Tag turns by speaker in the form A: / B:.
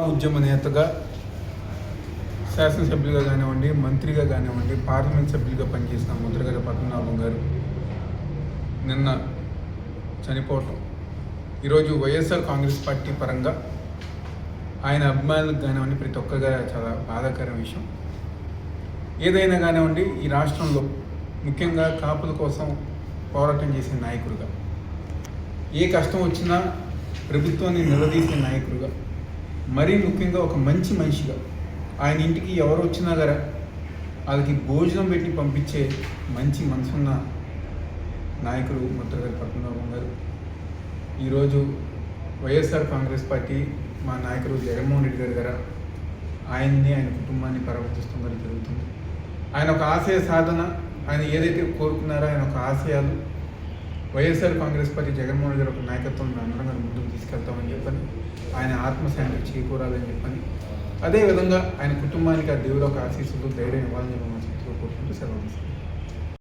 A: ఉద్యమ నేతగా శాసనసభ్యులుగా కానివ్వండి, మంత్రిగా కానివ్వండి, పార్లమెంట్ సభ్యులుగా పనిచేసిన ముద్రగడ పద్మనాభం గారు నిన్న చనిపోవటం ఈరోజు వైఎస్ఆర్ కాంగ్రెస్ పార్టీ పరంగా ఆయన అభిమానులకు కానివ్వండి ప్రతి ఒక్కరిగా చాలా బాధాకరమైన విషయం. ఏదైనా కానివ్వండి ఈ రాష్ట్రంలో ముఖ్యంగా కాపుల కోసం పోరాటం చేసే నాయకుడిగా, ఏ కష్టం వచ్చినా ప్రభుత్వాన్ని నిలదీసే నాయకుడిగా, మరీ ముఖ్యంగా ఒక మంచి మనిషిగా, ఆయన ఇంటికి ఎవరు వచ్చినా గారా వాళ్ళకి భోజనం పెట్టి పంపించే మంచి మనసున్న నాయకుడు ముద్రగడ పద్మనాభం గారు ఈరోజు వైఎస్ఆర్ కాంగ్రెస్ పార్టీ మా నాయకుడు జగన్మోహన్ రెడ్డి గారి గారు ఆయన్ని ఆయన కుటుంబాన్ని పరామర్శిస్తుండడం జరుగుతుంది. ఆయన ఒక ఆశయ సాధన, ఆయన ఏదైతే కోరుకున్నారో ఆయన ఒక ఆశయాలు వైఎస్ఆర్ కాంగ్రెస్ పార్టీ జగన్మోహన్ రెడ్డి గారి ఒక నాయకత్వం అందరం ముందుకు తీసుకెళ్తామని చెప్పని, ఆయన ఆత్మశాంతికి చేకూరాలని చెప్పని, అదేవిధంగా ఆయన కుటుంబానికి ఆ దేవుడు ఒక ఆశీస్సులు ధైర్యం ఇవ్వాలని చెప్పి మనసులో కోరుకుంటూ సెలవు.